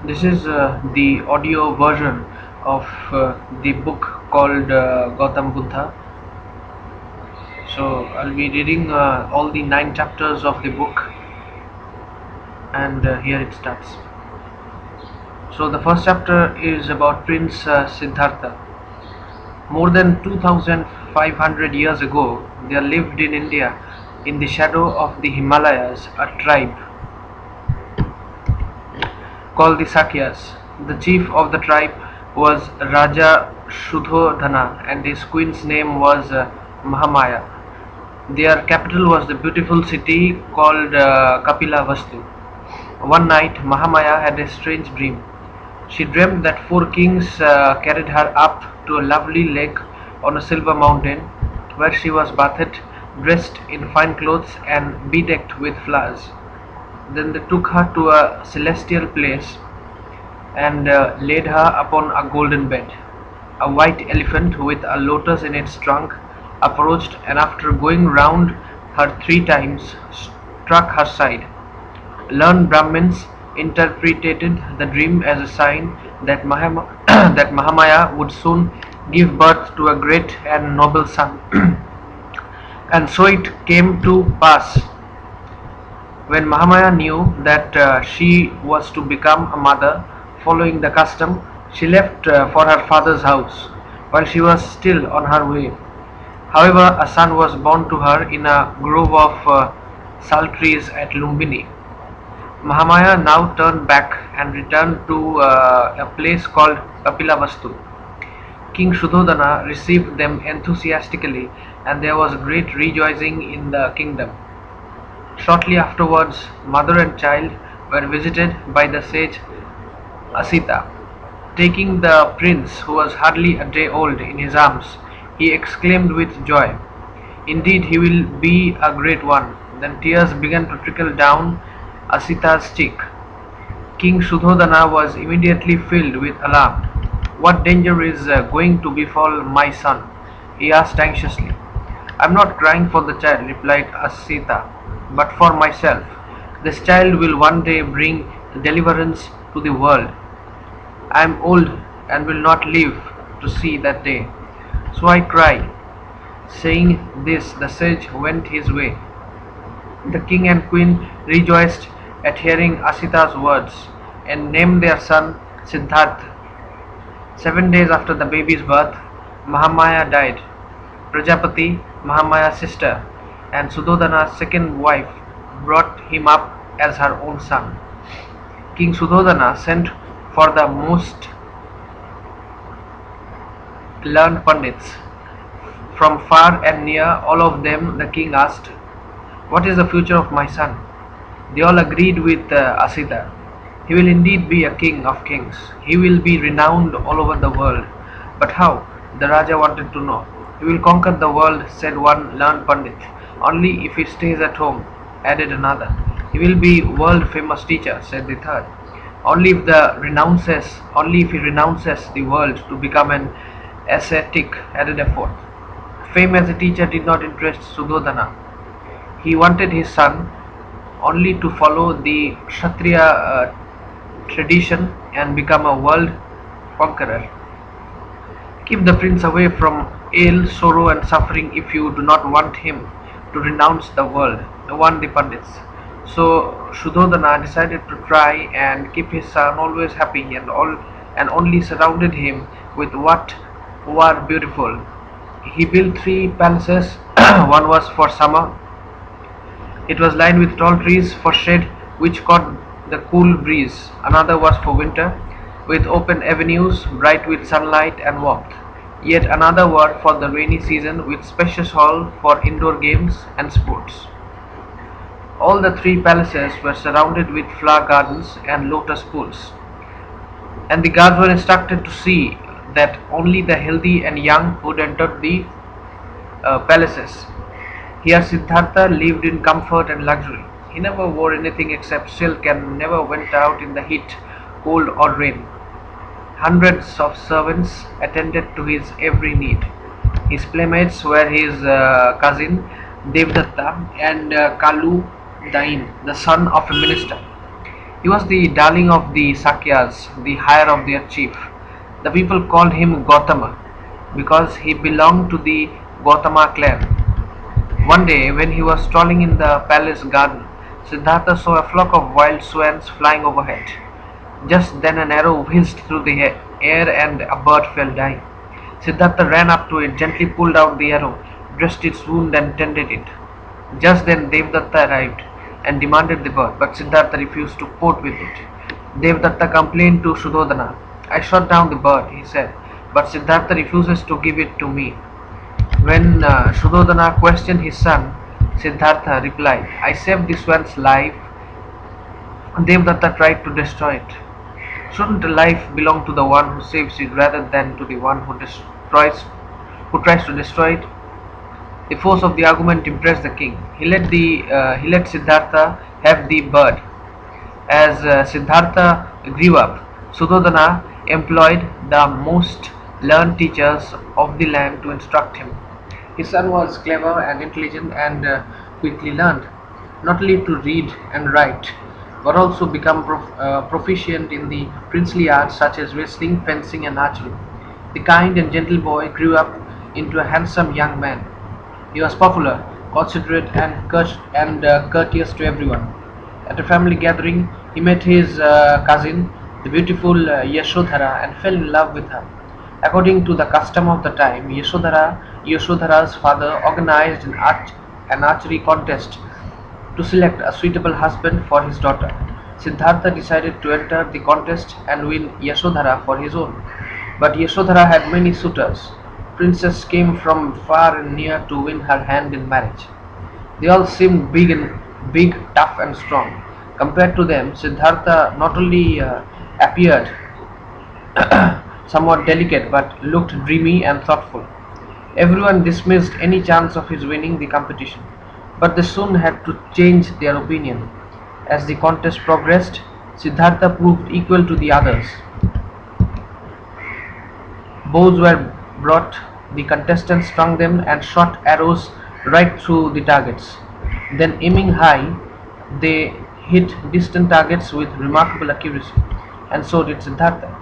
This is the audio version of the book called Gautam Buddha. So I'll be reading all the 9 chapters of the book, and here it starts. So the first chapter is about Prince Siddhartha. More than 2500 years ago, there lived in India, in the shadow of the Himalayas, a tribe called the Sakyas. The chief of the tribe was Raja Shuddhodana, and his queen's name was Mahamaya. Their capital was the beautiful city called Kapilavastu. One night, Mahamaya had a strange dream. She dreamt that four kings carried her up to a lovely lake on a silver mountain, where she was bathed, dressed in fine clothes, and bedecked with flowers. Then they took her to a celestial place and laid her upon a golden bed. A white elephant with a lotus in its trunk approached, and after going round her 3 times, struck her side. Learned Brahmins interpreted the dream as a sign that that Mahamaya would soon give birth to a great and noble son. And so it came to pass. When Mahamaya knew that she was to become a mother, following the custom, she left for her father's house. While she was still on her way, however, a son was born to her in a grove of sal trees at Lumbini. Mahamaya now turned back and returned to a place called Kapilavastu. King Shuddhodana received them enthusiastically, and there was great rejoicing in the kingdom. Shortly afterwards, mother and child were visited by the sage Asita. Taking the prince, who was hardly a day old, in his arms, he exclaimed with joy, "Indeed, he will be a great one." Then tears began to trickle down Asita's cheek. King Shuddhodana was immediately filled with alarm. "What danger is going to befall my son?" he asked anxiously. "I am not crying for the child," replied Asita, "but for myself. This child will one day bring deliverance to the world. I am old and will not live to see that day, so I cry." Saying this, the sage went his way. The king and queen rejoiced at hearing Asita's words and named their son Siddhartha. 7 days after the baby's birth, Mahamaya died. Prajapati, Mahamaya's sister, and Sudhodana's second wife brought him up as her own son. King Sudhodana sent for the most learned pandits. From far and near, all of them, the king asked, "What is the future of my son?" They all agreed with Asita. "He will indeed be a king of kings. He will be renowned all over the world." "But how?" the Raja wanted to know. "He will conquer the world," said one learned pandit. "Only if he stays at home," added another. "He will be world famous teacher," said the third. Only if he renounces the world to become an ascetic," added a fourth. Fame as a teacher did not interest Sudhodana. He wanted his son only to follow the Kshatriya tradition and become a world conqueror. "Keep the prince away from ill, sorrow and suffering if you do not want him to renounce the world," warned the pandits. So Shuddhodana decided to try and keep his son always happy, and only surrounded him with what were beautiful. He built 3 palaces. One was for summer. It was lined with tall trees for shade which caught the cool breeze. Another was for winter, with open avenues bright with sunlight and warmth. Yet another were for the rainy season, with spacious hall for indoor games and sports. All the 3 palaces were surrounded with flower gardens and lotus pools, and the guards were instructed to see that only the healthy and young would enter the palaces. Here Siddhartha lived in comfort and luxury. He never wore anything except silk and never went out in the heat, cold or rain. Hundreds of servants attended to his every need. His playmates were his cousin Devdatta and Kalu Dain, the son of a minister. He was the darling of the Sakyas, the higher of their chief. The people called him Gautama because he belonged to the Gautama clan. One day, when he was strolling in the palace garden, Siddhartha saw a flock of wild swans flying overhead. Just then, an arrow whizzed through the air and a bird fell dying. Siddhartha ran up to it, gently pulled out the arrow, dressed its wound, and tended it. Just then, Devdatta arrived and demanded the bird, but Siddhartha refused to part with it. Devdatta complained to Sudhodana. I shot down the bird, he said, but Siddhartha refuses to give it to me. When Sudhodana questioned his son, Siddhartha replied, I saved the swan's life. Devdatta tried to destroy it. Shouldn't a life belong to the one who saves it rather than to the one who tries to destroy it? The force of the argument impressed the king. He let Siddhartha have the bird. As Siddhartha grew up, Sudhodana employed the most learned teachers of the land to instruct him. His son was clever and intelligent and quickly learned not only to read and write, but also become proficient in the princely arts such as wrestling, fencing, and archery. The kind and gentle boy grew up into a handsome young man. He was popular, considerate, and courteous to everyone. At a family gathering, he met his cousin, the beautiful Yashodhara, and fell in love with her. According to the custom of the time, Yashodhara's father organized an archery contest to select a suitable husband for his daughter. Siddhartha decided to enter the contest and win Yashodhara for his own. But Yashodhara had many suitors. Princes came from far and near to win her hand in marriage. They all seemed big, tough, and strong. Compared to them, Siddhartha not only appeared somewhat delicate but looked dreamy and thoughtful. Everyone dismissed any chance of his winning the competition, but they soon had to change their opinion. As the contest progressed, Siddhartha proved equal to the others. Bows were brought, the contestants strung them and shot arrows right through the targets. Then, aiming high, they hit distant targets with remarkable accuracy, and so did Siddhartha.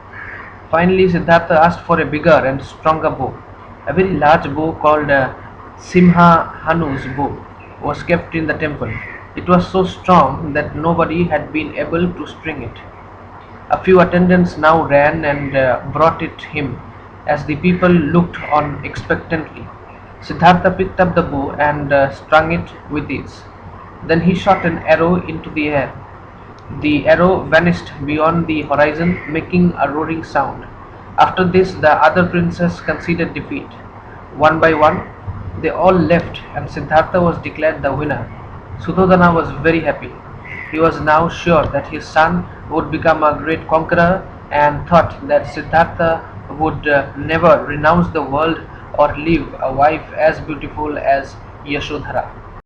Finally, Siddhartha asked for a bigger and stronger bow. A very large bow called Simha Hanu's bow was kept in the temple. It was so strong that nobody had been able to string it. A few attendants now ran and brought it him, as the people looked on expectantly. Siddhartha picked up the bow and strung it with ease. Then he shot an arrow into the air. The arrow vanished beyond the horizon, making a roaring sound. After this, the other princes conceded defeat. One by one, they all left, and Siddhartha was declared the winner. Sudhodana was very happy. He was now sure that his son would become a great conqueror and thought that Siddhartha would never renounce the world or leave a wife as beautiful as Yashodhara.